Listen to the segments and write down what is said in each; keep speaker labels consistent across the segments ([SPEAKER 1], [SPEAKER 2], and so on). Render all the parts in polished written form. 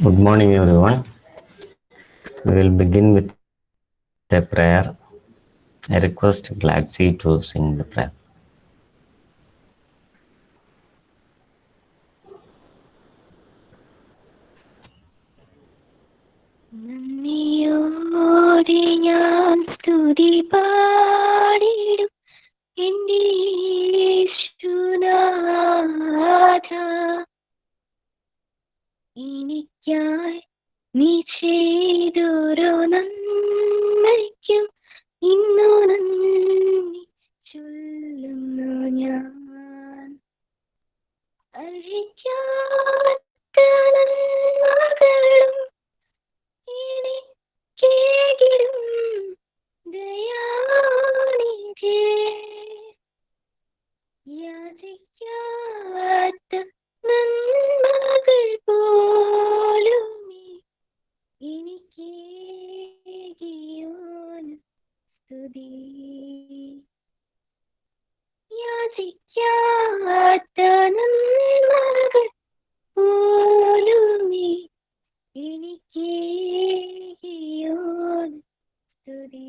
[SPEAKER 1] Good morning, everyone. We will begin with a prayer. I request Gladzy to sing the prayer.
[SPEAKER 2] നന്ദിയോടെ ഞാൻ സ്തുതി പാടിടും എൻ്റെ യേശുനാഥ. എനിക്കായി നീ ചെയ്തൊരു നന്മയ്ക്കും ഇന്നു നന്ദി ചൊല്ലുന്നു ഞാൻ. അഴിക്കാത്ത നന്മകളും എനിക്കേകിടും ദയാനിധേ. യാചിക്കാത്ത നന്മകൾ പോലുമേ എനിക്കേകിയോന് സ്തുതി. യാചിക്കാത്ത നന്മകൾ പോലുമേ എനിക്കേകിയോന് സ്തുതി.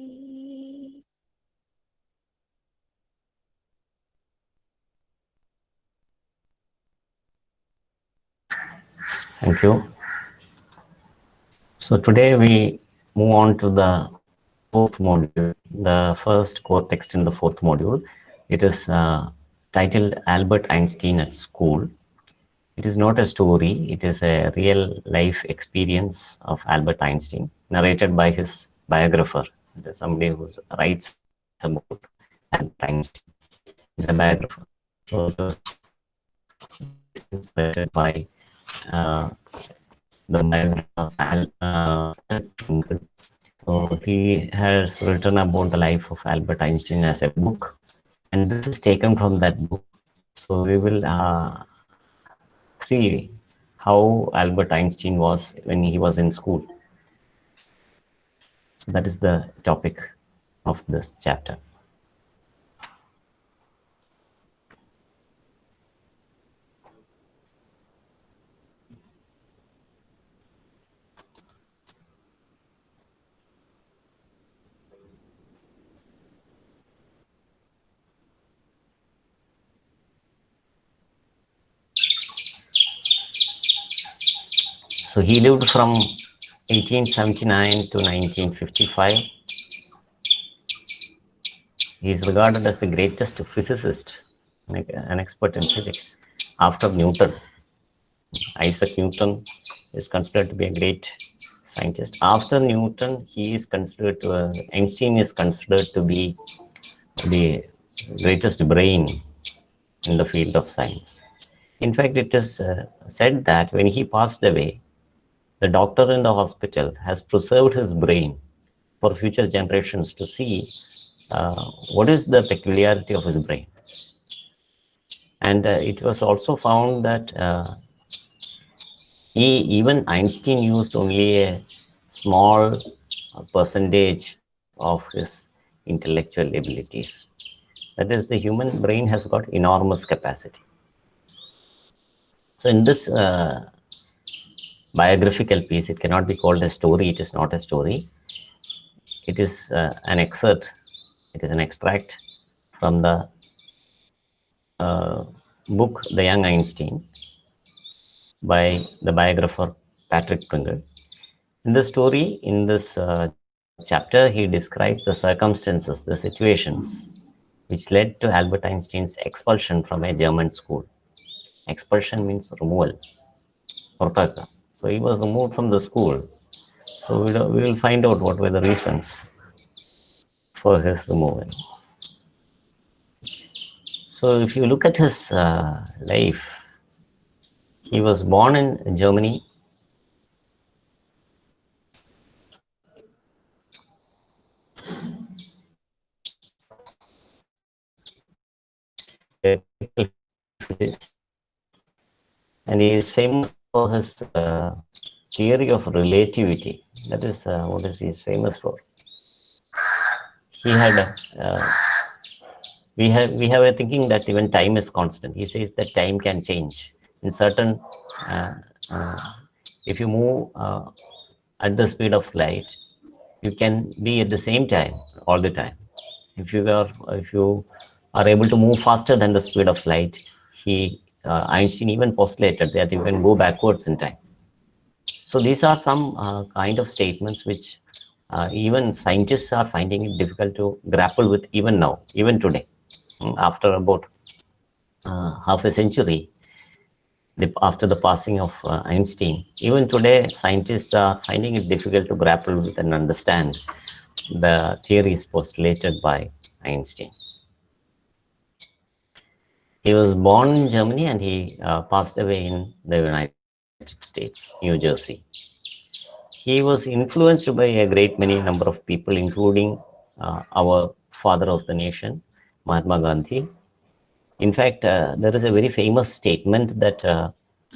[SPEAKER 1] Thank you. So today we move on to the fourth module, the first core text in the fourth module. It is titled Albert Einstein at School. It is not a story, it is a real life experience of Albert Einstein, narrated by his biographer. It is somebody who writes about Albert Einstein. He is a biographer. So it was inspired by the biographer Patrick Pringle. So he has written about the life of Albert Einstein as a book, and this is taken from that book. So we will see how Albert Einstein was when he was in school. So that is the topic of this chapter. So he lived from 1879 to 1955. He is regarded as the greatest physicist, an expert in physics, after Newton. Isaac Newton is considered to be a great scientist. After Newton, Einstein is considered to be the greatest brain in the field of science. In fact, it is said that when he passed away, the doctor in the hospital has preserved his brain for future generations to see what is the peculiarity of his brain. And it was also found that even Einstein used only a small percentage of his intellectual abilities. That is, the human brain has got enormous capacity. So in this biographical piece, it cannot be called a story. It is not a story. It is an excerpt. It is an extract from the book The Young Einstein by the biographer Patrick Pringle. In the story, in this chapter, he describes the circumstances, the situations which led to Albert Einstein's expulsion from a German school. Expulsion means removal. So he was removed from the school. So we will find out what were the reasons for his removal. So if you look at his life, he was born in Germany. And he is famous for his theory of relativity. That is what he is famous for. He had we have a thinking that even time is constant. He says that time can change in certain if you move at the speed of light, you can be at the same time all the time. If you are able to move faster than the speed of light, Einstein even postulated that you can go backwards in time. So these are some kind of statements which even scientists are finding it difficult to grapple with even now, even today. After about half a century, after the passing of Einstein, even today, scientists are finding it difficult to grapple with and understand the theories postulated by Einstein. He was born in Germany and he passed away in the United States, New Jersey. He was influenced by a great many number of people, including our father of the nation, Mahatma Gandhi. In fact, there is a very famous statement that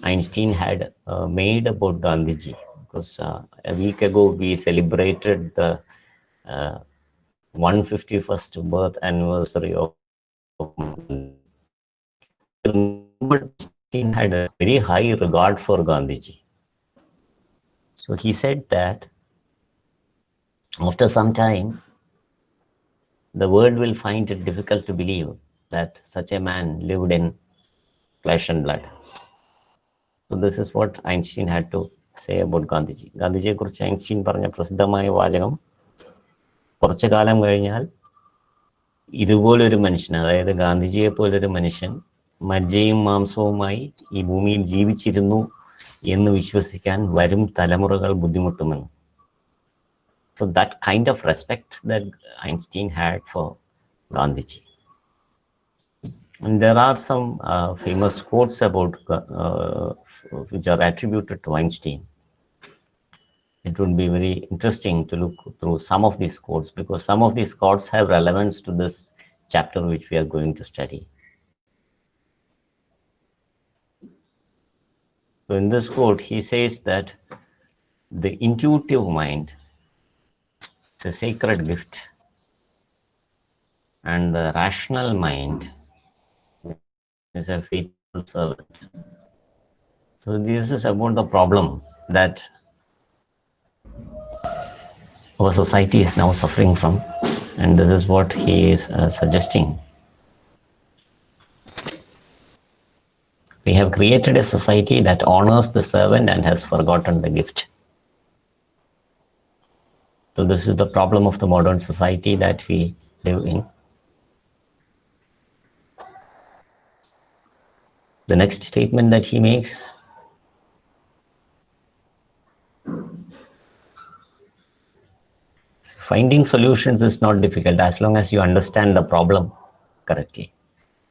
[SPEAKER 1] Einstein had made about Gandhiji, because a week ago we celebrated the uh, 151st birth anniversary of Mahatma Gandhi. He remembered Einstein had a very high regard for Gandhiji. So he said that after some time, the world will find it difficult to believe that such a man lived in flesh and blood. So this is what Einstein had to say about Gandhiji. ഗാന്ധിജിയെ കുറിച്ച് Einstein പറഞ്ഞ പ്രസിദ്ധമായ വാചകം, കുറച്ചു കാലം കഴിഞ്ഞാൽ ഇതുപോലൊരു മനുഷ്യൻ, അതായത് ഗാന്ധിജിയെ പോലൊരു മനുഷ്യൻ മജ്ജയും മാംസവുമായി ഈ ഭൂമിയിൽ ജീവിച്ചിരുന്നു എന്ന് വിശ്വസിക്കാൻ വരും തലമുറകൾ ബുദ്ധിമുട്ടുമെന്ന്. So that kind of respect that Einstein had for Gandhiji. And there are some famous quotes about which are attributed to Einstein. It would be very interesting to look through some of these quotes, because some of these quotes have relevance to this chapter which we are going to study. So in this quote, he says that the intuitive mind is a sacred gift, and the rational mind is a faithful servant. So this is about the problem that our society is now suffering from, and this is what he is suggesting. We have created a society that honors the servant and has forgotten the gift. So this is the problem of the modern society that we live in. The next statement that he makes, finding solutions is not difficult as long as you understand the problem correctly.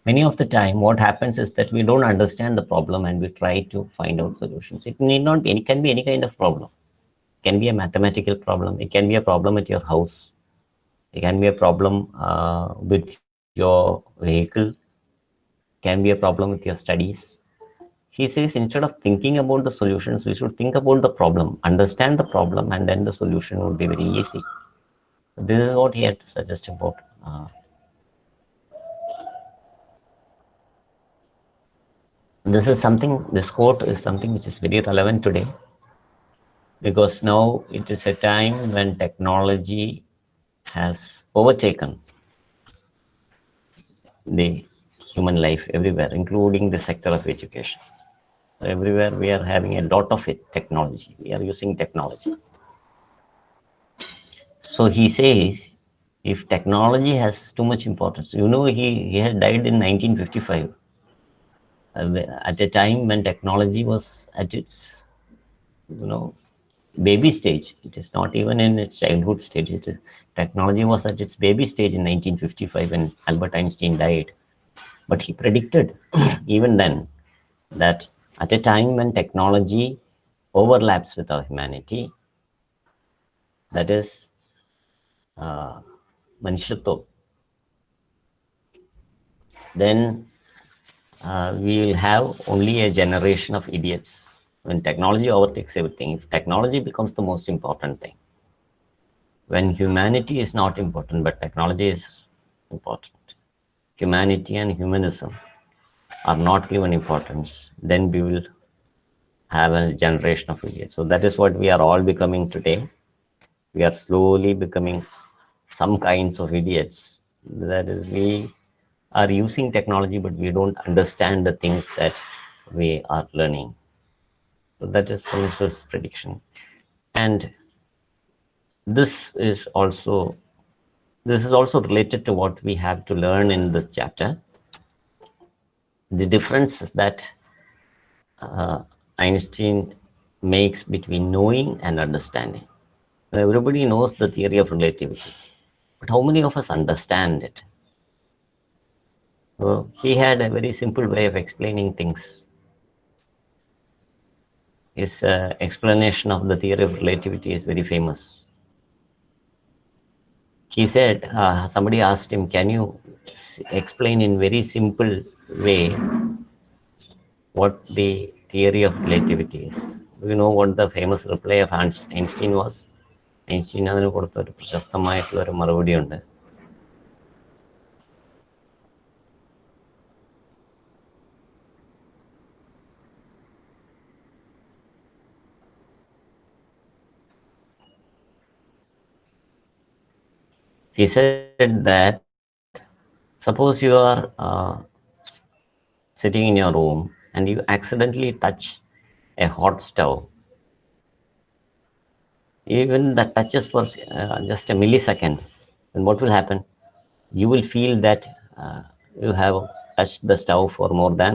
[SPEAKER 1] Many of the time, what happens is that we don't understand the problem and we try to find out solutions. It need not be, it can be any kind of problem. It can be a mathematical problem. It can be a problem at your house. It can be a problem with your vehicle. It can be a problem with your studies. He says instead of thinking about the solutions, we should think about the problem, understand the problem, and then the solution would be very easy. This is what he had to suggest about. This quote is something which is very relevant today, because now it is a time when technology has overtaken the human life everywhere, including the sector of education. So everywhere we are having a lot of it, technology. We are using technology. So he says, if technology has too much importance, he had died in 1955, at a time when technology was at its, baby stage. It is not even in its childhood stage. Technology was at its baby stage in 1955 when Albert Einstein died. But he predicted even then that at a time when technology overlaps with our humanity, that is Manishatvam, then we will have only a generation of idiots. When technology overtakes everything, if technology becomes the most important thing, when humanity is not important but technology is important, humanity and humanism are not given importance, then we will have a generation of idiots. So that is what we are all becoming today. We are slowly becoming some kinds of idiots. That is, we are using technology, but we don't understand the things that we are learning. So that is Professor's prediction. And this is also related to what we have to learn in this chapter. The difference that Einstein makes between knowing and understanding. Everybody knows the theory of relativity, but how many of us understand it? So he had a very simple way of explaining things. His explanation of the theory of relativity is very famous. He said, somebody asked him, can you explain in very simple way what the theory of relativity is? Do you know what the famous reply of Einstein was? Einstein അതിന് കൊടുത്ത ഒരു പ്രശസ്തമായിട്ടുള്ള ഒരു മറുപടിയുണ്ട്. He said that suppose you are sitting in your room and you accidentally touch a hot stove. Even that touches for just a millisecond, then what will happen? You will feel that you have touched the stove for more than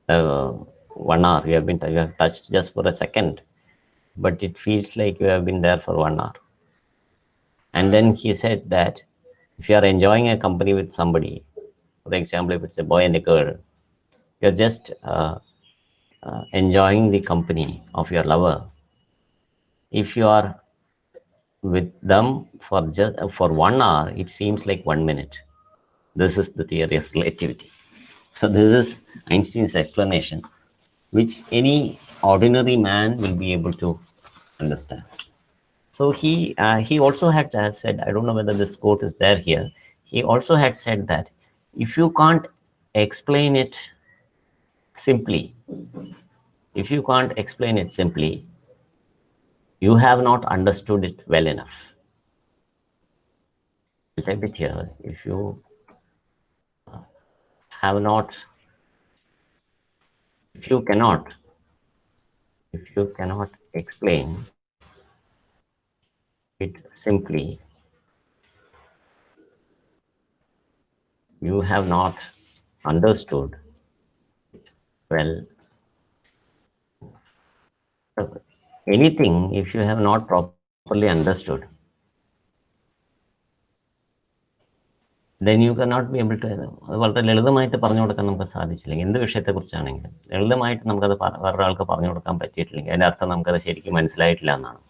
[SPEAKER 1] 1 hour. You have touched just for a second, but it feels like you have been there for 1 hour. And then he said that if you are enjoying a company with somebody, for example, if it's a boy and a girl, you're just enjoying the company of your lover. If you are with them for just for 1 hour, it seems like 1 minute. This is the theory of relativity. So this is Einstein's explanation, which any ordinary man will be able to understand. So he also had said, I don't know whether this quote is there here. He also had said that if you can't explain it simply, you have not understood it well enough. I'll type it here. If you have not, if you cannot explain it simply, you have not understood well. Anything, if you have not properly understood, then you cannot be able to. അത് വളരെ ലളിതമായിട്ട് പറഞ്ഞു കൊടുക്കാൻ നമുക്ക് സാധിച്ചില്ലെങ്കിൽ, എന്ത് വിഷയത്തെക്കുറിച്ചാണെങ്കിലും ലളിതമായിട്ട് നമുക്കത് വേറൊരാൾക്ക് പറഞ്ഞു കൊടുക്കാൻ പറ്റിയിട്ടില്ലെങ്കിൽ അതിൻ്റെ അർത്ഥം നമുക്കത് ശരിക്കും മനസ്സിലായിട്ടില്ല എന്നാണ്.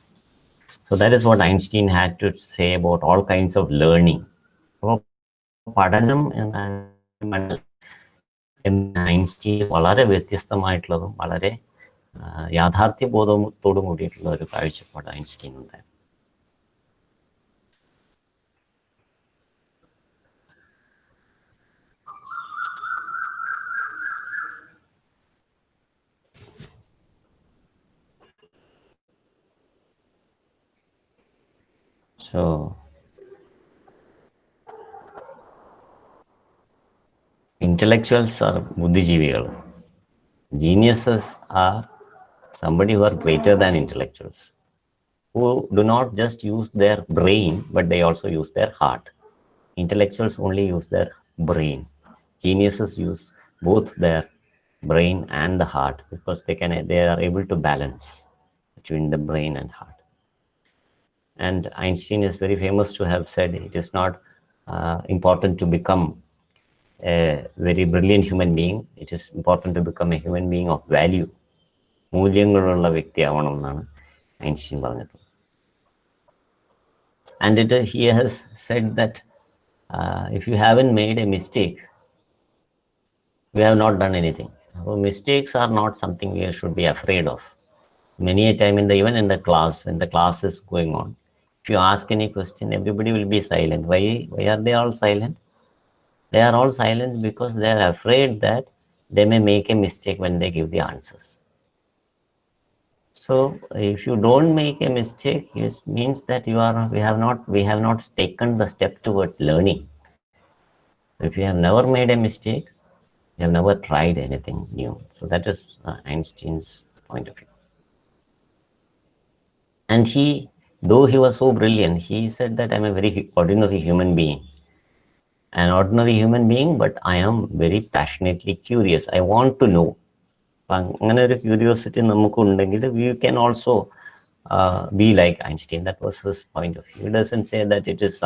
[SPEAKER 1] So that is what Einstein had to say about all kinds of learning. അപ്പോൾ പഠനം ഐൻസ്റ്റീൻ വളരെ വ്യത്യസ്തമായിട്ടുള്ളതും വളരെ യാഥാർത്ഥ്യബോധത്തോടും കൂടിയിട്ടുള്ള ഒരു കാഴ്ചപ്പാട് ഐൻസ്റ്റീൻ ഉണ്ടായിരുന്നു. So intellectuals are buddhijivigal. Geniuses are somebody who are greater than intellectuals, who do not just use their brain, but they also use their heart. Intellectuals only use their brain. Geniuses use both their brain and the heart because they are able to balance between the brain and heart. And Einstein is very famous to have said it is not important to become a very brilliant human being. It is important to become a human being of value. മൂല്യങ്ങളുള്ള വ്യക്തിയാവണം എന്നാണ് Einstein പറഞ്ഞത്. And he has said that if you haven't made a mistake, you have not done anything. So mistakes are not something we should be afraid of. Many a time even in the class, when the class is going on, if you ask any question, everybody will be silent. Why are they all silent? They are all silent because they are afraid that they may make a mistake when they give the answers. So if you don't make a mistake, it means that we have not taken the step towards learning. If you have never made a mistake, you have never tried anything new. So that is Einstein's point of view. And he, though he was so brilliant, he said that I'm a very ordinary human being. An ordinary human being, but I am very passionately curious. I want to know. അങ്ങനെ ഒരു curiosity നമുക്ക് ഉണ്ടെങ്കിൽ we can also be like Einstein. That was his point of view. He doesn't say that it is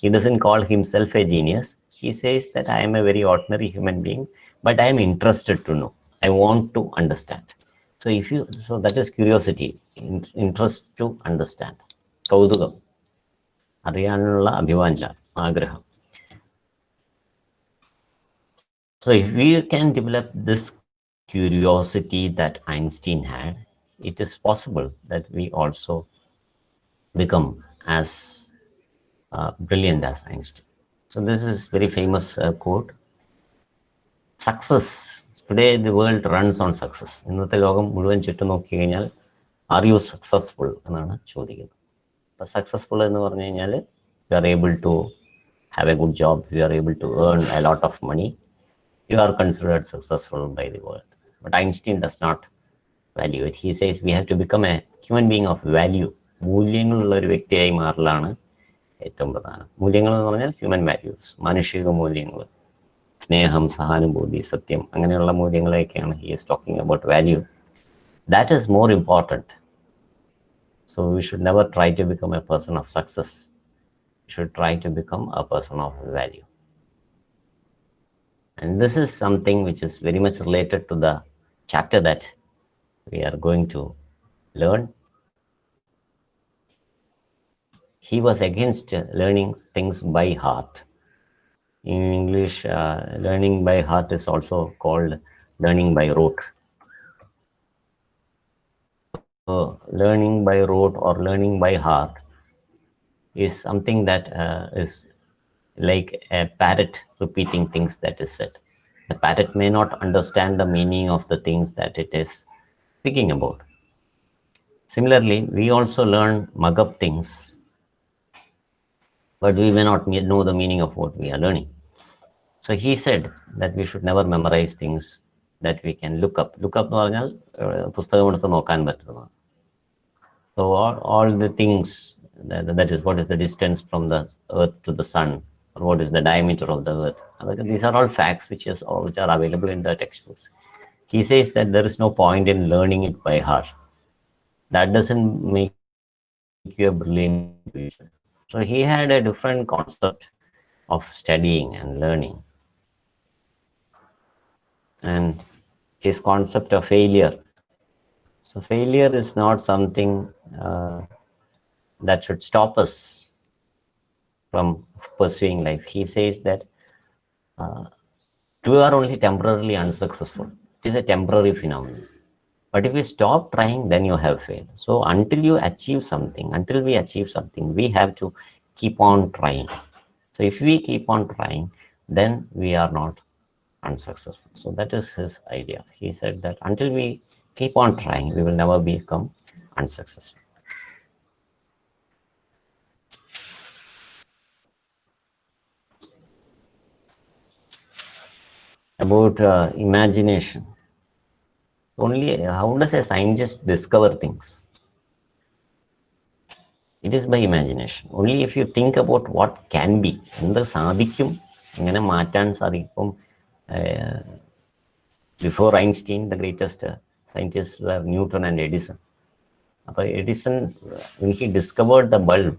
[SPEAKER 1] he doesn't call himself a genius. He says that I am a very ordinary human being, but I am interested to know. I want to understand. So that is curiosity, interest to understand. കൗതുകം, അറിയാനുള്ള അഭിവാഞ്ച, ആഗ്രഹം. So if we can develop this curiosity that Einstein had, it is possible that we also become as brilliant as Einstein. So this is very famous quote. Success. Today the world runs on success. ഇന്നത്തെ ലോകം മുഴുവൻ ചുറ്റും നോക്കി കഴിഞ്ഞാൽ are you successful എന്നാണ് ചോദിക്കുന്നത്. അപ്പോൾ successful എന്ന് പറഞ്ഞു കഴിഞ്ഞാൽ you are able to have a good job, you are able to earn a lot of money, you are considered successful by the world. But Einstein does not value it. He says we have to become a human being of value. മൂല്യങ്ങളുള്ള ഒരു വ്യക്തിയായി മാറലാണ് ഏറ്റവും പ്രധാനം. മൂല്യങ്ങൾ എന്ന് പറഞ്ഞാൽ human values, മാനുഷിക മൂല്യങ്ങൾ, സ്നേഹം, സഹാനുഭൂതി, സത്യം, അങ്ങനെയുള്ള മൂല്യങ്ങളെയൊക്കെയാണ് he is talking about value. That is more important. So we should never try to become a person of success. We should try to become a person of value. And this is something which is very much related to the chapter that we are going to learn. He was against learning things by heart. In English, learning by heart is also called learning by rote. So learning by rote or learning by heart is something that is like a parrot repeating things that is said. The parrot may not understand the meaning of the things that it is speaking about. Similarly, we also learn mug up things, but we may not know the meaning of what we are learning. So he said that we should never memorize things that we can look up. Look up എന്ന് പറഞ്ഞാൽ പുസ്തകം എടുത്ത് നോക്കാൻ പറ്റുന്നത്. So all the things, that is, what is the distance from the earth to the sun, or what is the diameter of the earth. These are all facts which are available in the textbooks. He says that there is no point in learning it by heart. That doesn't make you a brilliant individual. So he had a different concept of studying and learning. And his concept of failure. So failure is not something that should stop us from pursuing life. He says that you are only temporarily unsuccessful. It is a temporary phenomenon. But if you stop trying, then you have failed. So until we achieve something, we have to keep on trying. So if we keep on trying, then we are not unsuccessful. So that is his idea. He said that until we keep on trying, we will never become unsuccessful. About imagination. Only how does a scientist discover things? It is by imagination. Only if you think about what can be. എന്ത് സാധിക്കും, എങ്ങനെ മാറ്റാൻ സാധിക്കും. Before Einstein, the greatest scientists were Newton and Edison. Edison, when he discovered the bulb,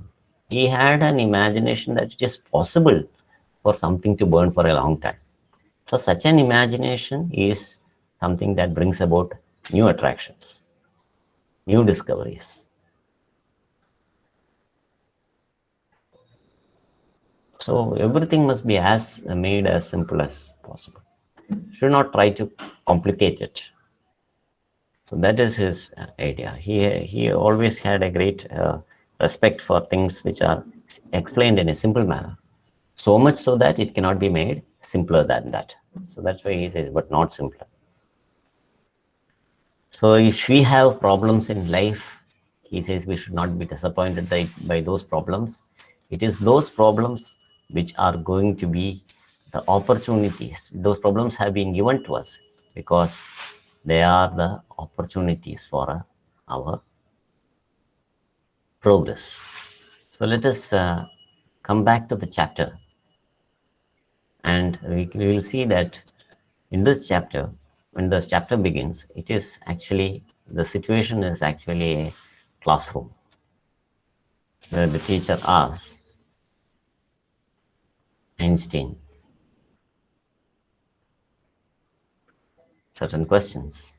[SPEAKER 1] he had an imagination that it is possible for something to burn for a long time. So such an imagination is something that brings about new attractions, new discoveries. So everything must be made as simple as possible. Should not try to complicate it. So that is his idea. He always had a great respect for things which are explained in a simple manner. So much so that it cannot be made simpler than that. So that's why he says, but not simpler. So if we have problems in life, he says we should not be disappointed by those problems. It is those problems which are going to be the opportunities. Those problems have been given to us because they are the opportunities for our progress. So let us come back to the chapter, and we will see that in this chapter, when the chapter begins, it is actually, the situation is actually a classroom where the teacher asks Einstein certain questions.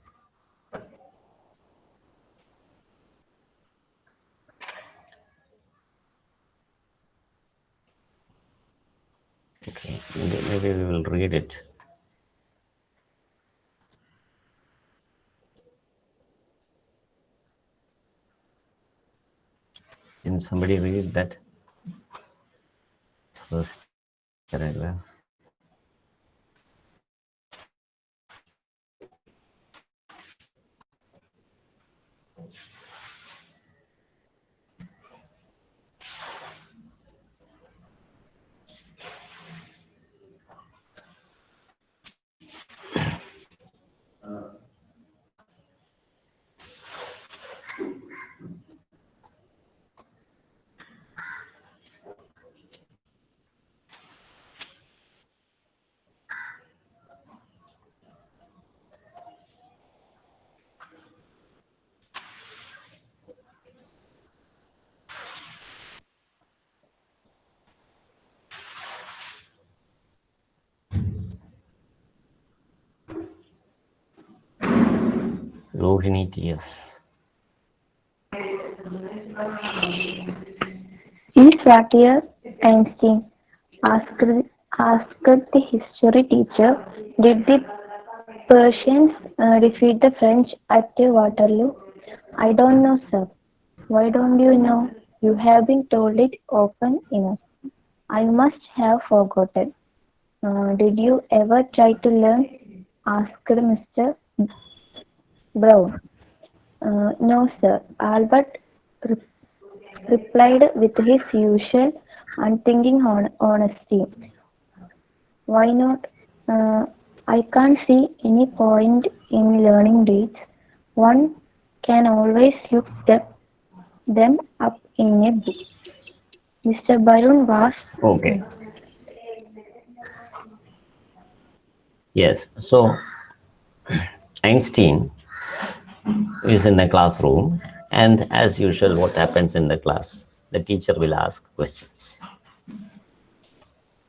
[SPEAKER 1] Okay, maybe we will read it. Can somebody read that first paragraph? Rohini TS.
[SPEAKER 2] In that year, Einstein asked, asked the history teacher, did the Persians defeat the French at Waterloo? I don't know, sir. Why don't you know? You have been told it often enough. I must have forgotten. Did you ever try to learn? Asked Mr. Brown. No, sir. Albert re- replied with his usual unthinking honesty. Why not? Uh, I can't see any point in learning dates. One can always look them up in a book. Mr. Byron was.
[SPEAKER 1] Okay. Yes. So Einstein is in the classroom, and as usual, what happens in the class? The teacher will ask questions.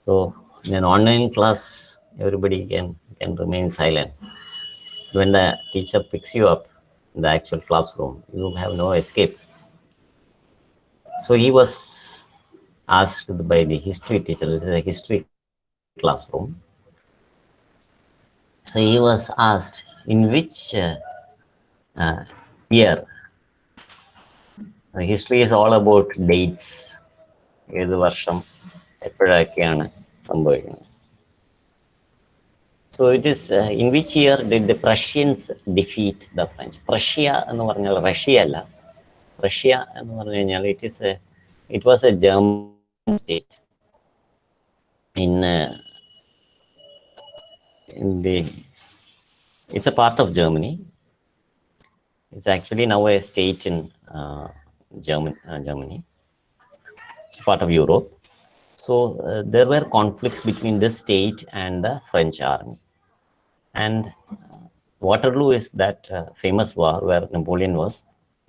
[SPEAKER 1] So in an online class, everybody can remain silent. When the teacher picks you up in the actual classroom, you have no escape. So he was asked by the history teacher. This is a history classroom. So he was asked, in which uh, year? History is all about dates. ഏത് വർഷം എപ്പോഴൊക്കെയാണ് സംഭവിക്കുന്നത്. So it is in which year did the Prussians defeat the French? Prussia എന്ന് പറഞ്ഞാൽ Russia അല്ല. Russia എന്ന് പറഞ്ഞു കഴിഞ്ഞാൽ it was a German state in the, it's a part of Germany. It's actually now a state in Germany. It's part of Europe. So there were conflicts between this state and the French army. And Waterloo is that famous war where Napoleon was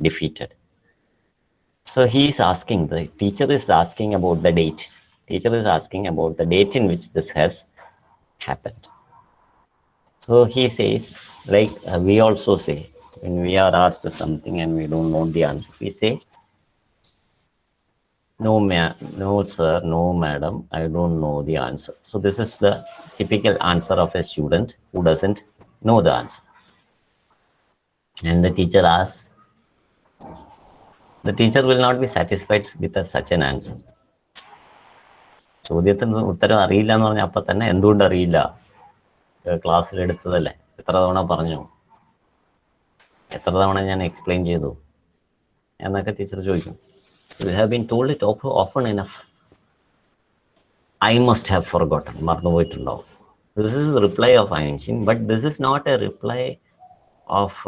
[SPEAKER 1] defeated. So he is asking, the teacher is asking about the date. Teacher is asking about the date in which this has happened. So he says, like we also say, when we are asked something and we don't know the answer, we say, no, no, sir, no, madam, I don't know the answer. So this is the typical answer of a student who doesn't know the answer. And the teacher asks, the teacher will not be satisfied with such an answer. ചോദ്യത്തിന് ഉത്തരം അറിയില്ല എന്ന് പറഞ്ഞാൽ അപ്പം തന്നെ എന്തുകൊണ്ട് അറിയില്ല, ക്ലാസ്സിൽ എടുത്തതല്ലേ, എത്ര തവണ പറഞ്ഞു, എത്ര തവണ ഞാൻ എക്സ്പ്ലെയിൻ ചെയ്തു എന്നൊക്കെ ടീച്ചർ ചോദിക്കും. You have been told it often enough. I must have forgotten, മറന്നുപോയിട്ടുണ്ടാവും. This is reply of Einstein, but this is not a reply of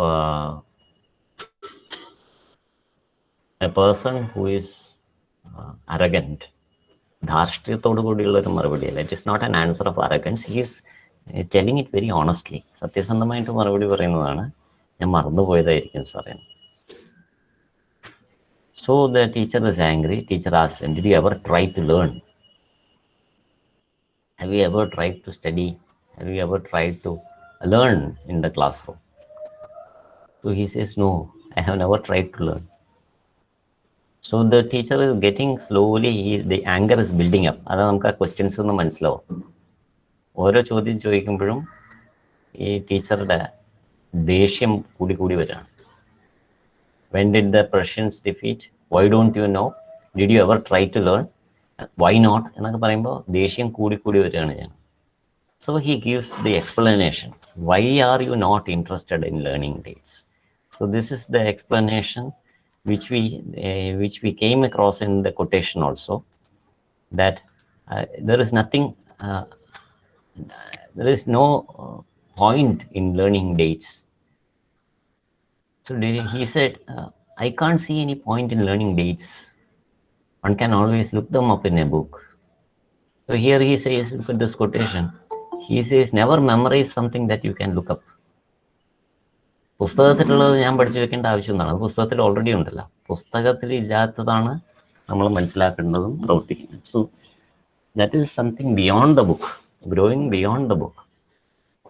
[SPEAKER 1] a person who is arrogant. ധാർഷ്ട്യത്തോടു കൂടിയുള്ള ഒരു മറുപടിയല്ല. It is not an answer of arrogance. He is telling it very honestly. സത്യസന്ധമായിട്ട് മറുപടി പറയുന്നതാണ്. ഞാൻ മറന്നുപോയതായിരിക്കും സാറേ. So the teacher is angry. Teacher asks him, did you ever try to learn? Have you ever tried to study? Have you ever tried to learn in the classroom? So he says, no, I have never tried to learn. So the teacher is getting slowly, the anger is building up. അത് നമുക്ക് ആ questions ഒന്ന് മനസ്സിലാവും. ഓരോ ചോദ്യം ചോദിക്കുമ്പോഴും ഈ ടീച്ചറുടെ ദേഷ്യം കൂടി കൂടി വരികയാണ്. When did the Persians defeat? Why don't you know? Did you ever try to learn? Why not? എന്നൊക്കെ പറയുമ്പോൾ ദേഷ്യം കൂടി കൂടി വരികയാണ് ഞാൻ. So he gives the explanation. Why are you not interested in learning dates? So this is the explanation which we came across in the quotation also, that there is nothing, there is no point in learning dates. So he said, I can't see any point in learning dates. One can always look them up in a book. So here he says, look at this quotation. He says, never memorize something that you can look up. പുസ്തകത്തിലുള്ളത് ഞാൻ പഠിച്ചു വെക്കേണ്ട ആവശ്യം എന്താണ്? അത് പുസ്തകത്തിൽ already ഉണ്ടല്ലോ. പുസ്തകത്തിൽ ഇല്ലാത്തതാണ് നമ്മൾ മനസ്സിലാക്കേണ്ടതും പ്രവർത്തിക്കുന്നത്. So that is something beyond the book, growing beyond the book.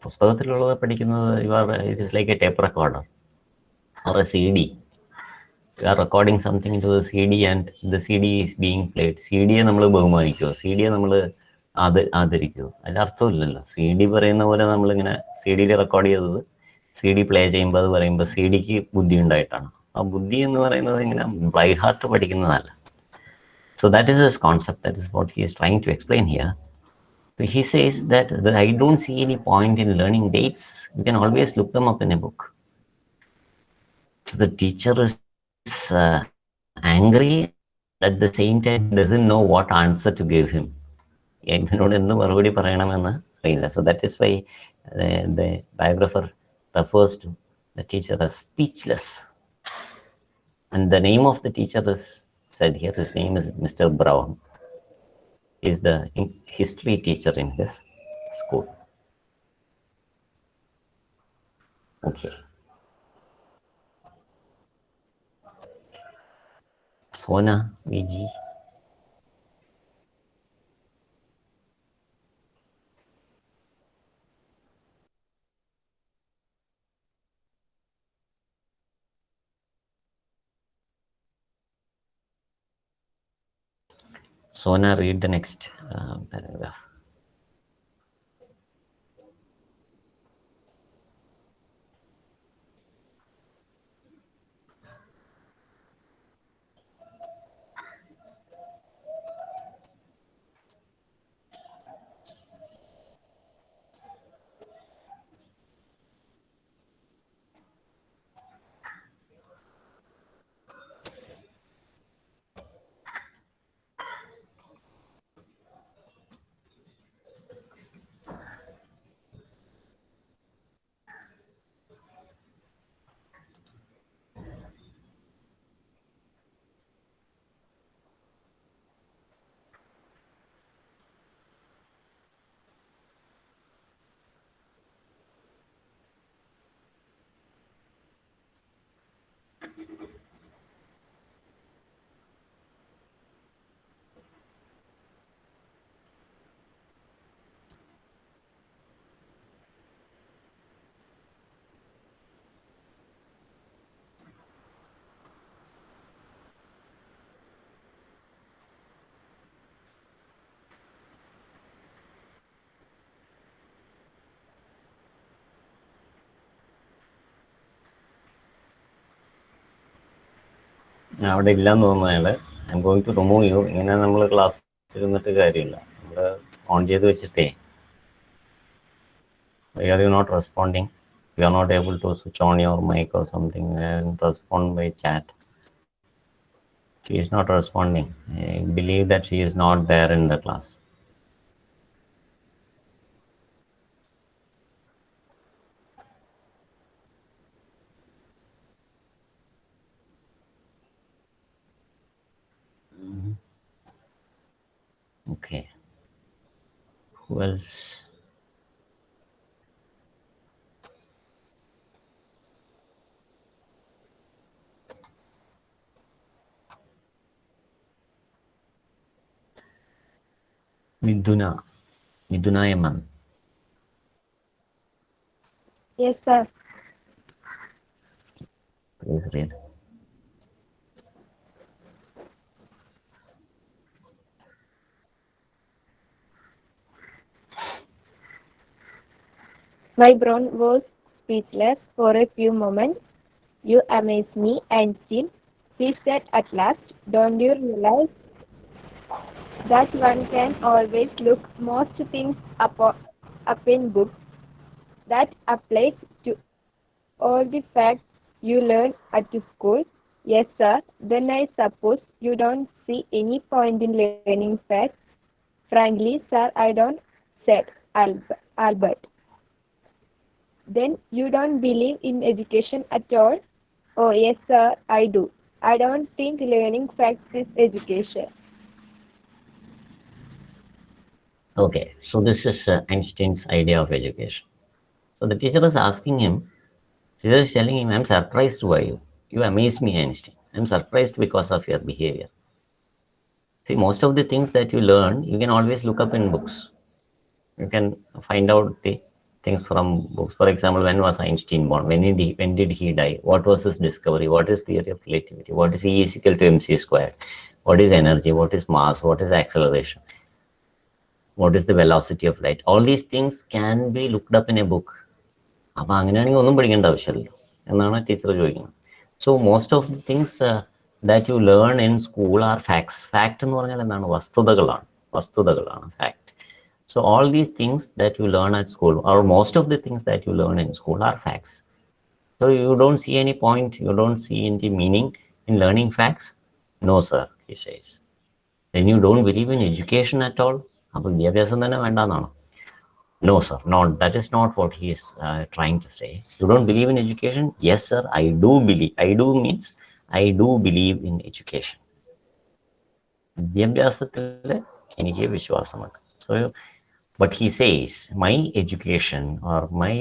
[SPEAKER 1] പുസ്തകത്തിലുള്ളത് പഠിക്കുന്നത് it is like a tape recorder or a CD. You are recording something into the CD and the CD is being played. CD-യെ നമ്മൾ ബഹുമാനിക്കുമോ? CD-യെ നമ്മൾ ആദരിക്കുമോ? അതിൻ്റെ അർത്ഥമില്ലല്ലോ. CD പറയുന്ന പോലെ നമ്മളിങ്ങനെ CD-യിൽ record ചെയ്തത് CD play ചെയ്യുമ്പോൾ അത് പറയുമ്പോൾ CD-ക്ക് ബുദ്ധി ഉണ്ടായിട്ടാണ്. ആ ബുദ്ധി എന്ന് പറയുന്നത് ഇങ്ങനെ ബൈ ഹാർട്ട് പഠിക്കുന്നതല്ല. So that is his concept. That is what he is trying to explain here. So he says that I don't see any point in learning dates. You can always look them up in a book. So the teacher is angry, at the same time doesn't know what answer to give him. ഇവനോട് എന്ത് മറുപടി പറയണമെന്ന് അറിയില്ല. So that is why the biographer refers to the teacher as speechless. And the name of the teacher is said here. His name is Mr. Brown. He is the history teacher in his school. Okay. Sona, VG. Sona, read the next paragraph. അവിടെ ഇല്ലാന്ന് തോന്നുന്നു അയാൾ. I am going to remove you. ഇങ്ങനെ നമ്മൾ class ഇരുന്നിട്ട് കാര്യമില്ല. നമ്മൾ on ചെയ്ത് വെച്ചിട്ടേ Why are you not responding? You are not able to switch on your mic or something and respond by chat. She is not responding. I believe that she is not there in the class. Okay. Who else? Miduna. Miduna Yaman.
[SPEAKER 2] Yes, sir.
[SPEAKER 1] Please read.
[SPEAKER 2] My brain was speechless for a few moments. You amaze me, Einstein. He said at last, don't you realize that one can always look most things up in books? That applies to all the facts you learn at school. Yes, sir. Then I suppose you don't see any point in learning facts. Frankly, sir, I don't, said Albert. Then you don't believe in education at all? Oh, yes, sir, I do. I don't think learning facts is education.
[SPEAKER 1] Okay, so this is Einstein's idea of education. So the teacher is asking him, teacher is telling him, I'm surprised by you. You amaze me, Einstein. I'm surprised because of your behavior. See, most of the things that you learn, you can always look up in books. You can find out the things from books. For example, when was Einstein born? When did he die? What was his discovery? What is theory of relativity? What is E is equal to mc squared? What is energy? What is mass? What is acceleration? What is the velocity of light? All these things can be looked up in a book. അപ്പോൾ അങ്ങനെയാണെങ്കിൽ ഒന്നും പഠിക്കേണ്ട ആവശ്യമില്ലല്ലോ എന്നാണ് teacher ചോദിക്കുന്നത്. So most of the things that you learn in school are facts. Fact എന്ന് പറഞ്ഞാൽ എന്താണ്? വസ്തുതകളാണ് fact. So all these things that you learn at school, or most of the things that you learn in school, are facts. So you don't see any point, you don't see any meaning in learning facts? No, sir, he says. Then you don't believe in education at all? അപ്പോൾ വിദ്യാഭ്യാസം തന്നെ വേണ്ടെന്നാണോ? No, sir, not that is not what he is trying to say. You don't believe in education? Yes, sir, I do believe. I do means I do believe in education. വിദ്യാഭ്യാസത്തിൽ എനിക്ക് വിശ്വാസമുണ്ട്. So but he says, my education or my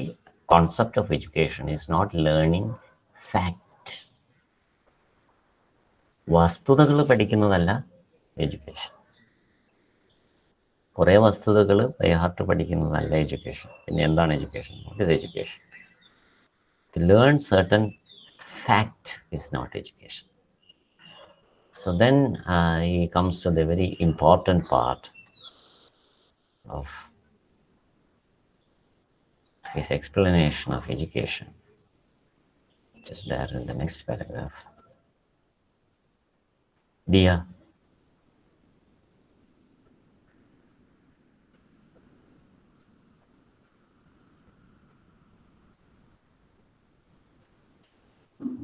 [SPEAKER 1] concept of education is not learning fact. വസ്തുതകൾ പഠിക്കുന്നതല്ല education. കുറേ വസ്തുതകൾ by heart പഠിക്കുന്നതല്ല education. പിന്നെ എന്താണ് education? What is education? To learn certain fact is not education. So then he comes to the very important part of his explanation of education, which is there in the next paragraph. Dia.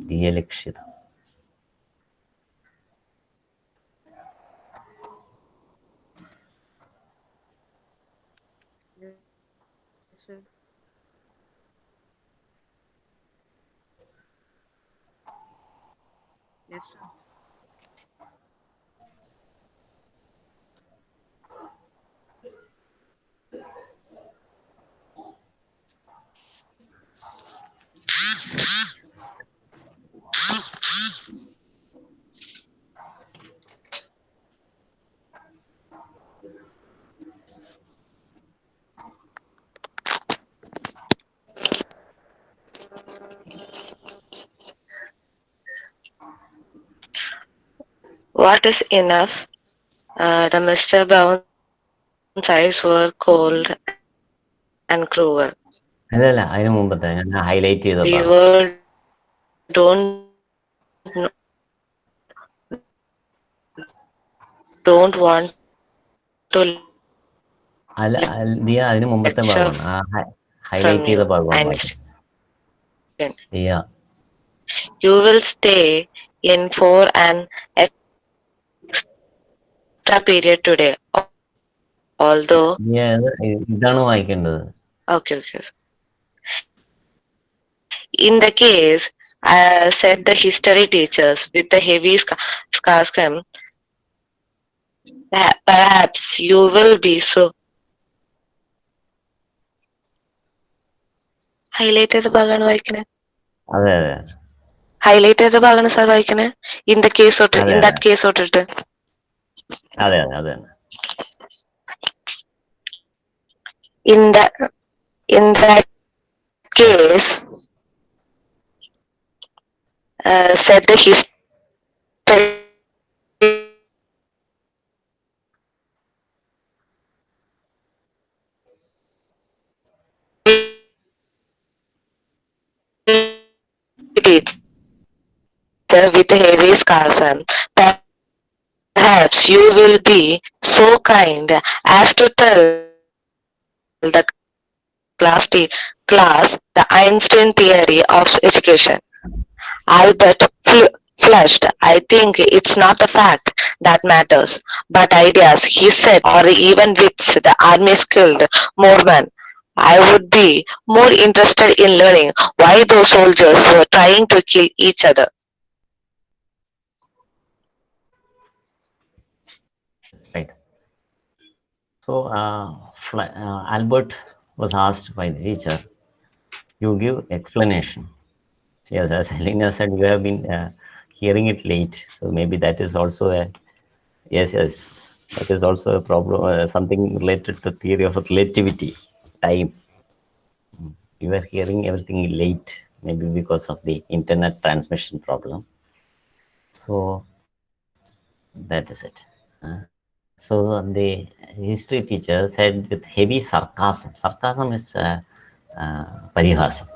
[SPEAKER 1] Dia Likshita.
[SPEAKER 3] Yes, sir. Yes, sir. What is enough? The Mr. Brown's eyes were cold and cruel.
[SPEAKER 1] അല്ലല്ല, അതിന് മുമ്പത്തെ ഞാൻ highlight ചെയ്ത
[SPEAKER 3] We
[SPEAKER 1] ഭാഗം.
[SPEAKER 3] were don't want to
[SPEAKER 1] അല്ല ദിയ, അതിന് മുമ്പത്തെ
[SPEAKER 3] lecture
[SPEAKER 1] ഭാഗമാണ്. Highlight
[SPEAKER 3] from
[SPEAKER 1] ചെയ്ത
[SPEAKER 3] you,
[SPEAKER 1] ഭാഗം വായിക്കും.
[SPEAKER 3] Einstein.
[SPEAKER 1] Yeah.
[SPEAKER 3] You will stay in for an extra period today, although.
[SPEAKER 1] Yeah, ഇതാണ് വായിക്കേണ്ടത്.
[SPEAKER 3] Okay, okay. In the case, said the history teachers with the heavy sarcasm, perhaps you will be so. Highlight ചെയ്ത ഭാഗമാണ് വായിക്കണേ.
[SPEAKER 1] അതെ അതെ
[SPEAKER 3] highlight ചെയ്ത ഭാഗമാണ് sir വായിക്കണേ. In the case തൊട്ട്,
[SPEAKER 1] അതെ
[SPEAKER 3] ഇൻ
[SPEAKER 1] അതെ
[SPEAKER 3] ദാറ്റ് കേസ് തൊട്ടിട്ട്.
[SPEAKER 1] അതെ അതെ അതെ
[SPEAKER 3] In that case, said the history teacher with heavy sarcasm. Perhaps you will be so kind as to tell the class the Einstein theory of education. Albert flushed. I think it's not the fact that matters, but ideas, he said, or even which the army skilled more men. I would be more interested in learning why those soldiers were trying to kill each other.
[SPEAKER 1] right. So Albert was asked by the teacher, you give explanation. Yes, as Helena said, you have been hearing it late, so maybe that is also a yes, that is also a problem. Something related to theory of relativity, time. You are hearing everything late, maybe because of the internet transmission problem. So that is it. So the history teacher said with heavy sarcasm. Sarcasm is parihasam.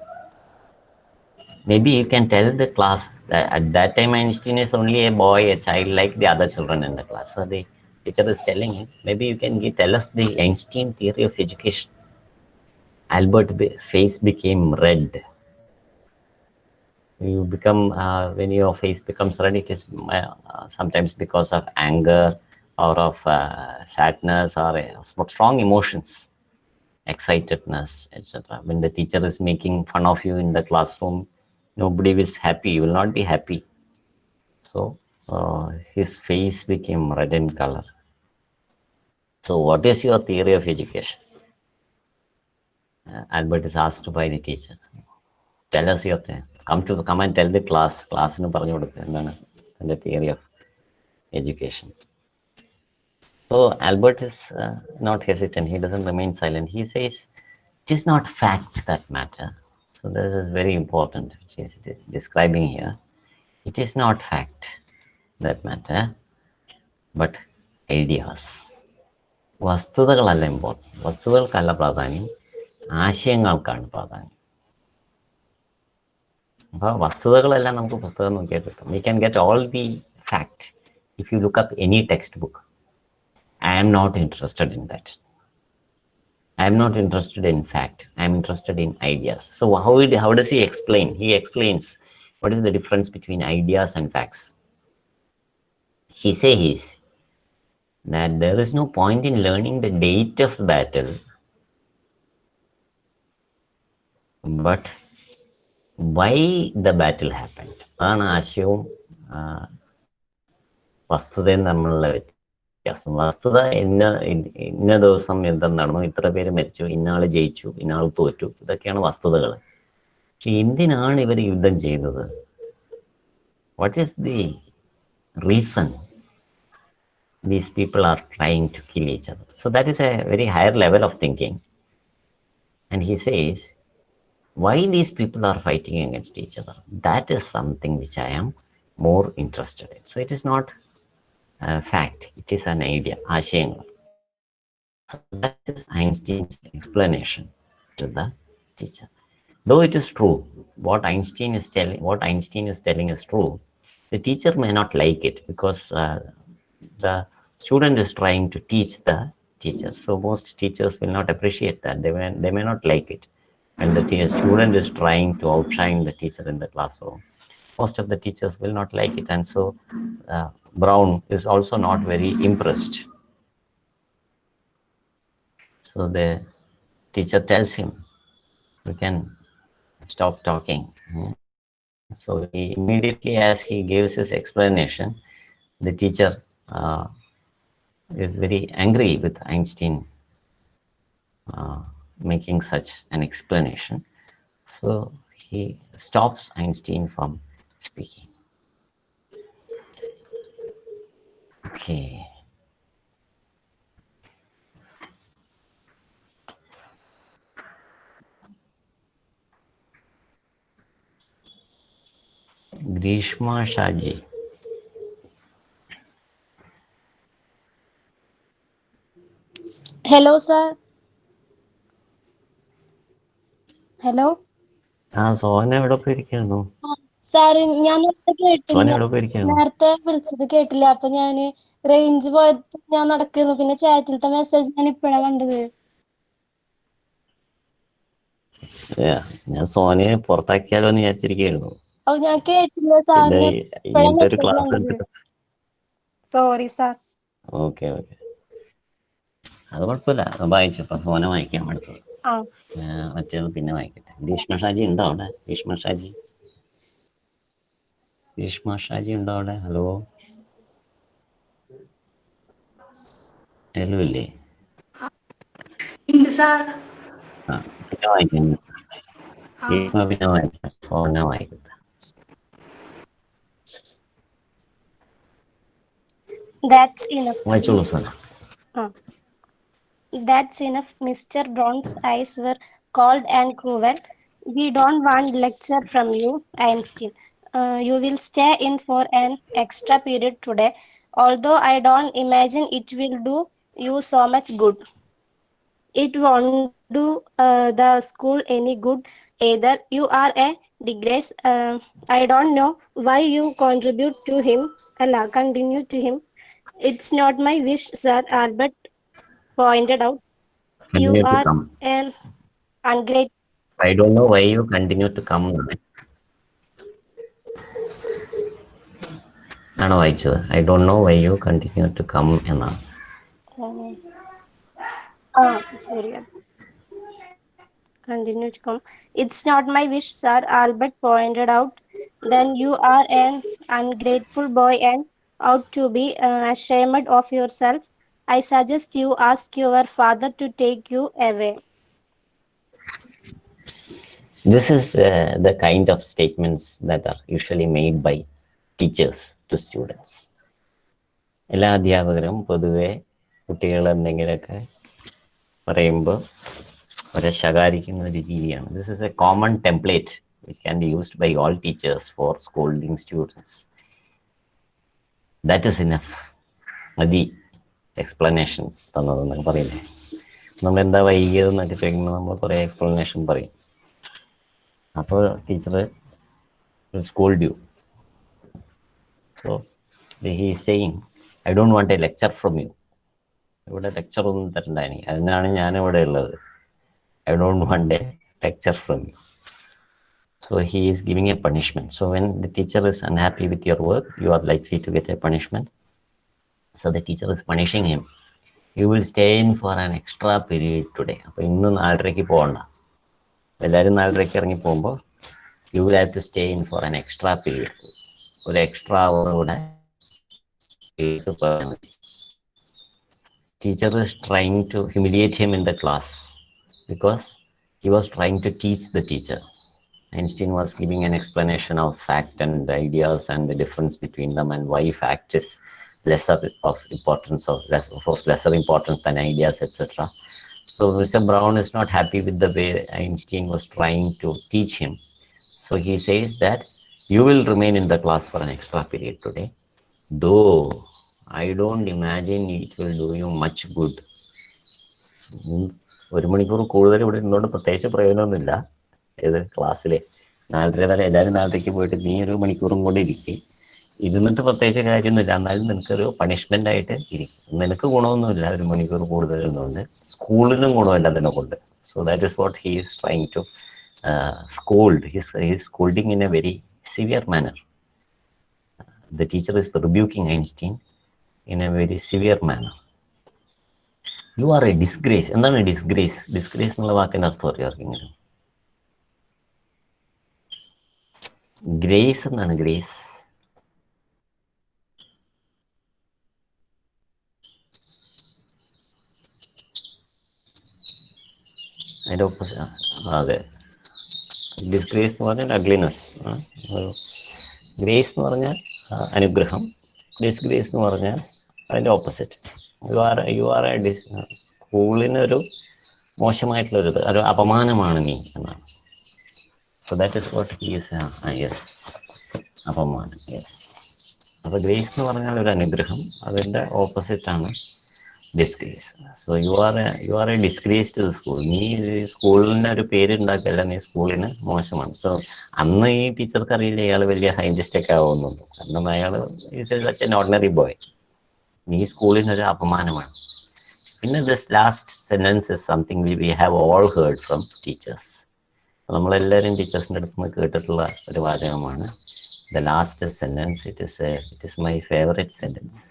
[SPEAKER 1] Maybe you can tell the class that at that time Einstein is only a boy, a child like the other children in the class. So the teacher is telling him, maybe you can tell us the Einstein theory of education. Albert's face became red. You become when your face becomes red, it is sometimes because of anger or of sadness or strong emotions, excitedness, etc. When the teacher is making fun of you in the classroom, nobody is happy, you will not be happy. So his face became red in color. So what is your theory of education? Albert is asked by the teacher, tell us your thing. Come and tell the class nu പറഞ്ഞു കൊടുക്കുക എന്താണ് the theory of education. So Albert is not hesitant, he doesn't remain silent. He says, it is not facts that matter. So this is very important, which is describing here. It is not fact that matter, but ideas. വസ്തുതകളല്ല important, വസ്തുതകൾക്കല്ല പ്രാധാന്യം, ആശയങ്ങൾക്കാണ് പ്രാധാന്യം. അപ്പോൾ വസ്തുതകളെല്ലാം നമുക്ക് പുസ്തകം നോക്കിയാൽ കിട്ടും. We can get all the fact if you look up any textbook. I am not interested in that. I am not interested in fact. I am interested in ideas. So how does he explain? He explains what is the difference between ideas and facts. He says that there is no point in learning the date of the battle, but why the battle happened. അതാണ് ആശയവും വസ്തുതയും തമ്മിലുള്ള വ്യത്യാസം. വസ്തുത ഇന്ന ദിവസം യുദ്ധം നടന്നു, ഇത്ര പേര് മരിച്ചു, ഇന്നാൾ ജയിച്ചു, ഇന്നാൾ തോറ്റു, ഇതൊക്കെയാണ് വസ്തുതകൾ. പക്ഷെ എന്തിനാണ് ഇവർ യുദ്ധം ചെയ്തത്? What is the reason these people are trying to kill each other? So that is a very higher level of thinking. And he says, why these people are fighting against each other, that is something which I am more interested in. So it is not a fact, it is an idea, ആശയങ്ങൾ. So that is Einstein's explanation to the teacher. Though it is true, what Einstein is telling is true, the teacher may not like it because the student is trying to teach the teacher. So most teachers will not appreciate that. They may not like it. and the student is trying to outshine the teacher in the classroom, most of the teachers will not like it, and so Brown is also not very impressed. So the teacher tells him, "You can stop talking." So he immediately, as he gives his explanation, the teacher is very angry with Einstein making such an explanation. So he stops Einstein from speaking. Okay. Grishma Shaji.
[SPEAKER 4] Hello, sir. Hello.
[SPEAKER 1] Sona എവിടെ പോയിരിക്കുന്നു?
[SPEAKER 4] Sir ഞാൻ നേരത്തെ
[SPEAKER 1] സോന
[SPEAKER 4] കേട്ടില്ല.
[SPEAKER 1] എവിടെ പോയിരിക്കുന്നു?
[SPEAKER 4] നേരത്തെ വിളിച്ചത് കേട്ടില്ല. അപ്പൊ ഞാന് റേഞ്ച് പോയപ്പോ ഞാൻ നടക്കുന്നു. പിന്നെ ചാറ്റിലത്തെ മെസ്സേജ് ഞാൻ ഇപ്പഴാ കണ്ടത്.
[SPEAKER 1] ഞാൻ സോനയെ പുറത്താക്കിയാലോ എന്ന് വിചാരിച്ചിരിക്കുന്നു.
[SPEAKER 4] അപ്പൊ ഞാൻ കേട്ടില്ല സാർ.
[SPEAKER 1] പിന്നെ
[SPEAKER 4] ഞാൻ ഇപ്പഴാ
[SPEAKER 1] ഇങ്ങനത്തെ ഒരു
[SPEAKER 4] മെസ്സേജ്
[SPEAKER 1] ക്ലാസ്
[SPEAKER 4] കണ്ടത്.
[SPEAKER 1] എടുത്തിട്ട്.
[SPEAKER 4] Sorry sir.
[SPEAKER 1] ഓക്കെ ഓക്കെ, അത് കുഴപ്പമില്ല. വായിച്ചപ്പോ സോന വായിക്കാം അടുത്തത്. മറ്റേത് പിന്നെ വായിക്കട്ടെ. ഗ്രീഷ്മ ഷാജി ഉണ്ടോ അവിടെ? ഗ്രീഷ്മ ഷാജി, ഗ്രീഷ്മ ഷാജി ഉണ്ടോ അവിടെ? ഹലോ, ഹലോ ഇല്ലേ? ആ, പിന്നെ വായിക്കാം. ഗ്രീഷ്മ പിന്നെ വായിക്കാം, സോന വായിക്കട്ടെ.
[SPEAKER 4] That's enough.
[SPEAKER 1] വായിച്ചോളൂ Sona.
[SPEAKER 4] That's enough. Mr. Brown's eyes were cold and cruel. We don't want lecture from you, Einstein. You will stay in for an extra period today, although I don't imagine it will do you so much good. It won't do the school any good either. You are a disgrace. I don't know why you continue to him. It's not my wish, Sir Albert pointed out. You
[SPEAKER 1] Continue to
[SPEAKER 4] are
[SPEAKER 1] come.
[SPEAKER 4] an ungrateful.
[SPEAKER 1] I don't know why you continue to come. ആണോ വായിച്ചത്? I don't know why you continue to come എന്നാണ്.
[SPEAKER 4] Sorry. Continue to come. It's not my wish, Sir Albert pointed out. Then you are an ungrateful boy and ought to be ashamed of yourself. I suggest you ask your father to take you away.
[SPEAKER 1] This is the kind of statements that are usually made by teachers to students. എല്ലാ അധ്യാപകരും പൊതുവെ കുട്ടികൾ എന്തെങ്കിലുമൊക്കെ പറയുമ്പോൾ അവരെ ശകാരിക്കുന്ന ഒരു രീതിയാണ്. This is a common template which can be used by all teachers for scolding students. That is enough. മതി എക്സ്പ്ലനേഷൻ തന്നതെന്നൊക്കെ പറയില്ലേ. നമ്മൾ എന്താ വൈകിയതെന്നൊക്കെ ചോദിക്കുമ്പോൾ നമ്മൾ കുറേ എക്സ്പ്ലനേഷൻ പറയും. അപ്പോൾ teacher scold you. So he is saying, I don't want a lecture from you. ഇവിടെ ലെക്ചർ ഒന്നും തരണ്ട എനിക്ക്, അതിനാണ് ഞാനിവിടെ ഉള്ളത്. I don't want a lecture from you. So he is giving a punishment. So when the teacher is unhappy with your work, you are likely to get a punishment. So the teacher is punishing him. You will stay in for an extra period today. അപ്പോൾ ഇന്ന് 4:30 പോകണ്ട. എല്ലാവരും 4:30 ഇറങ്ങി പോകുമ്പോൾ you will have to stay in for an extra period. ഒരു extra അവർ കൂടെ. Teacher is trying to humiliate him in the class because he was trying to teach the teacher. Einstein was giving an explanation of fact and ideas and the difference between them and why fact is lesser of importance, of lesser importance than ideas, etc. So Mr. Brown is not happy with the way Einstein was trying to teach him. So he says that you will remain in the class for an extra period today, though I don't imagine it will do you much good. 1 മണിക്കൂർ കൂടുതൽ ഇവിടെ ഇരുന്നോണ്ട് പ്രത്യേകിച്ച് പ്രയോജനമൊന്നുമില്ല. ഏത് ക്ലാസ്സിലെ 4:30 വരെ എല്ലാവരും 4:30 പോയിട്ട് നീ 1 മണിക്കൂറും കൊണ്ട് ഇരിക്കും. ഇരുന്നിട്ട് പ്രത്യേകിച്ച് കാര്യമൊന്നുമില്ല. എന്നാലും നിനക്കൊരു പണിഷ്മെന്റ് ആയിട്ട് ഇരിക്കും. നിനക്ക് ഗുണമൊന്നുമില്ല 1 മണിക്കൂർ കൂടുതൽ ഇരുന്നുകൊണ്ട്, സ്കൂളിനും ഗുണമില്ല അതിനെ കൊണ്ട്. So that is what he is trying to scold. He is scolding in a very severe manner. The teacher is rebuking Einstein in a very severe manner. You are a disgrace. എന്താണ് disgrace? Disgrace എന്നുള്ള വാക്കിൻ്റെ അർത്ഥം അറിയാം ആർക്കെങ്കിലും? Grace എന്നാണ്. Grace അതിൻ്റെ opposite. അതെ, disgrace എന്ന് പറഞ്ഞാൽ അഗ്ലിനെസ്. ഗ്രേസ് എന്ന് പറഞ്ഞാൽ അനുഗ്രഹം. ഡിസ്ഗ്രേസ് എന്ന് പറഞ്ഞാൽ അതിൻ്റെ ഓപ്പോസിറ്റ്. യു ആർ എ സ്കൂളിനൊരു മോശമായിട്ടുള്ളൊരു ഒരു അപമാനമാണ് നീ എന്നാണ്. So that is what he is. Yes, അപമാനം. യെസ്. അപ്പോൾ ഗ്രേസ് എന്ന് പറഞ്ഞാൽ ഒരു അനുഗ്രഹം, അതിൻ്റെ ഓപ്പോസിറ്റാണ് disgrace. So you are a disgrace to the school. നീ സ്കൂളിന് ഒരു പേരുണ്ടാക്കിയല്ല, നീ സ്കൂളിന് മോശമാണ്. സോ അന്ന് ഈ ടീച്ചർക്ക് അറിയില്ല ഇയാൾ വലിയ സയൻറ്റിസ്റ്റൊക്കെ ആവുന്നുണ്ട്. കാരണം അയാൾ is such an ordinary boy. നീ സ്കൂളിനൊരു അപമാനമാണ്. പിന്നെ this last sentence is something we have all heard from teachers. നമ്മളെല്ലാവരും ടീച്ചേഴ്സിൻ്റെ അടുത്ത് നിന്ന് കേട്ടിട്ടുള്ള ഒരു വാചകമാണ്. The last sentence, it is my favourite sentence.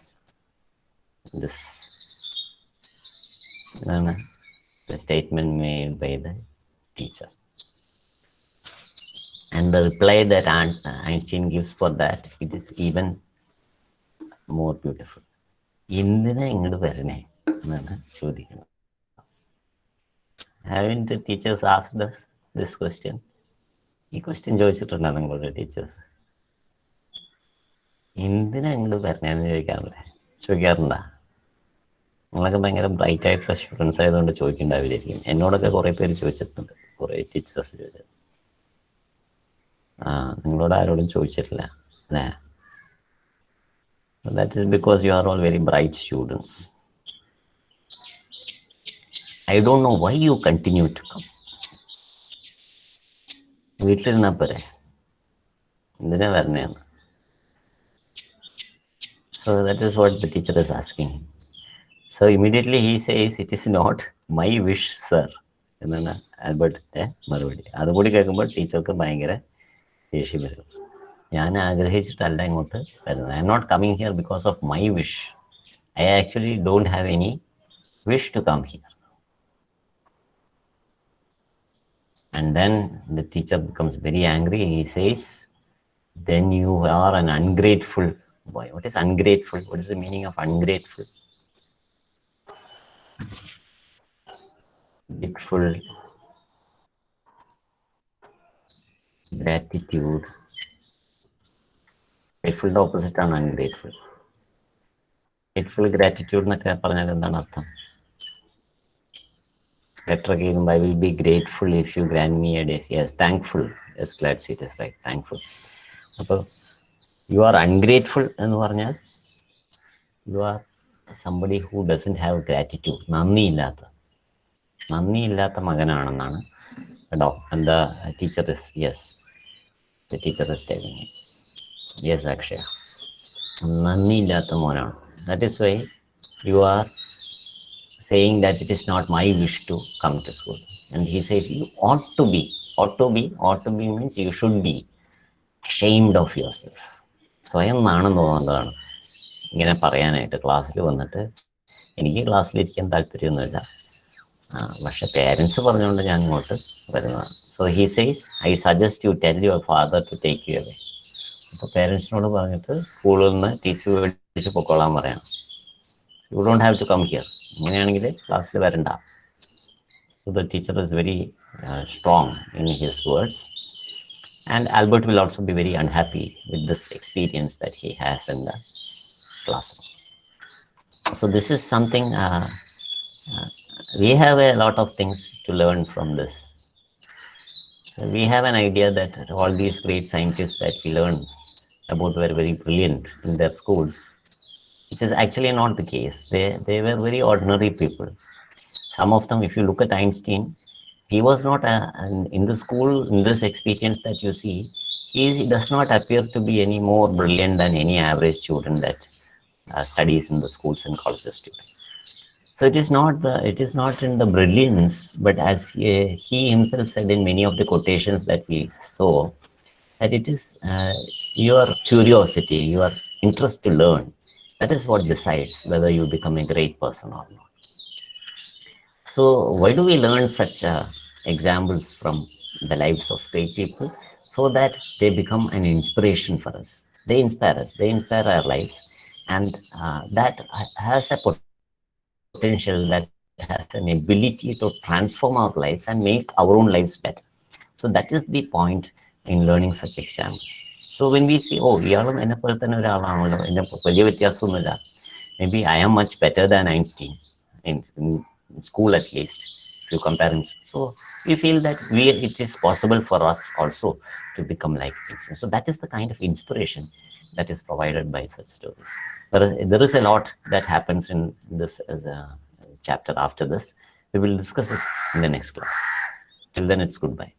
[SPEAKER 1] This ആണ് the statement made by the teacher. And the reply that Einstein gives for that, it is even more beautiful. എന്തിനാ ഇങ്ങോട്ട് വരണേ എന്നാണ് ചോദിക്കുന്നത്. Haven't the teachers asked us this question? ഈ question ചോദിച്ചിട്ടുണ്ടോ നിങ്ങളുടെ teachers? എന്തിനാ ഇങ്ങോട്ട് വരണേന്ന് ചോദിക്കാറുണ്ടോ? നിങ്ങളൊക്കെ ഭയങ്കര ബ്രൈറ്റ് ആയിട്ടുള്ള സ്റ്റുഡൻസ് ആയതുകൊണ്ട് ചോദിക്കേണ്ടാവില്ലായിരിക്കും. എന്നോടൊക്കെ കുറേ പേര് ചോദിച്ചിട്ടുണ്ട്, കുറേ ടീച്ചേഴ്സ് ചോദിച്ചത്. നിങ്ങളോട് ആരോടും ചോദിച്ചിട്ടില്ല അല്ലേ? That is because you are all very bright students. I don't know why you continue to come. വീട്ടിലിരുന്നാ പോരെ, എന്തിനാ വരണേന്ന്. So that is what the teacher is asking him. So immediately he says, it is not my wish, sir. എന്നാണ് ആൽബർട്ടിൻ്റെ മറുപടി. അതുകൂടി കേൾക്കുമ്പോൾ ടീച്ചർക്ക് ഭയങ്കര ദേഷ്യം വരും. ഞാൻ ആഗ്രഹിച്ചിട്ടല്ല ഇങ്ങോട്ട് വരുന്നത്. I am not coming here because of my wish. I actually don't have any wish to come here. And then the teacher becomes very angry. He says, then you are an ungrateful boy. What is ungrateful? What is the meaning of ungrateful? Grateful, gratitude. Grateful opposite ആണ് ungrateful. Grateful, gratitude എന്നൊക്കെ പറഞ്ഞാൽ എന്താണ് അർത്ഥം? Letter കേൾക്കുമ്പോൾ I will be grateful if you grant me a day. Yes, thankful. Yes, glad it is right. Thankful. അപ്പോൾ you are ungrateful എന്ന് പറഞ്ഞാൽ you are somebody who doesn't have gratitude. നന്ദിയില്ലാത്ത മകനാണെന്നാണ് the teacher is, yes, the teacher is telling him. Yes, Akshaya, നന്ദിയില്ലാത്ത മോനാണ്. That is why you are saying that it is not my wish to come to school. And he says you ought to be means you should be ashamed of yourself. സ്വയം നാണം തോന്നേണ്ടതാണ് ഇങ്ങനെ പറയാനായിട്ട്. ക്ലാസ്സിൽ വന്നിട്ട് എനിക്ക് ക്ലാസ്സിലിരിക്കാൻ താല്പര്യമൊന്നുമില്ല, പക്ഷെ parents പറഞ്ഞുകൊണ്ട് ഞാൻ ഇങ്ങോട്ട് വരുന്നതാണ്. So he says I suggest you tell your father to take you away. അപ്പോൾ പേരൻസിനോട് പറഞ്ഞിട്ട് സ്കൂളിൽ നിന്ന് ടീച്ചർ മേടിച്ച് പൊക്കോളാൻ പറയണം. You don't have to come here. ഇങ്ങനെയാണെങ്കിൽ ക്ലാസ്സിൽ വരണ്ട. So the teacher is very strong in his words, and Albert will also be very unhappy with this experience that he has in the classroom. So this is something we have a lot of things to learn from this. So we have an idea that all these great scientists that we learn about were very brilliant in their schools, which is actually not the case. They were very ordinary people. Some of them, if you look at Einstein, he was not in the school, in this experience that you see, he does not appear to be any more brilliant than any average student that studies in the schools and colleges student. So it is not in the brilliance, but as he himself said in many of the quotations that we saw, that it is your curiosity, your interest to learn. That is what decides whether you become a great person or not. So why do we learn such examples from the lives of great people? So that they become an inspiration for us. They inspire us. They inspire our lives, and that has a potential. That has an ability to transform our lives and make our own lives better. So that is the point in learning such examples. So when we see, oh, ഇയാളും എന്നെ പോലെ തന്നെ ഒരാളാണല്ലോ, എന്നെ വലിയ വ്യത്യാസമൊന്നുമില്ല, maybe I am much better than Einstein in school at least, if you compare him. So we feel that it is possible for us also to become like Einstein. So that is the kind of inspiration that is provided by such stories. There is a lot that happens in this as a chapter after this. We will discuss it in the next class. Till then, it's goodbye.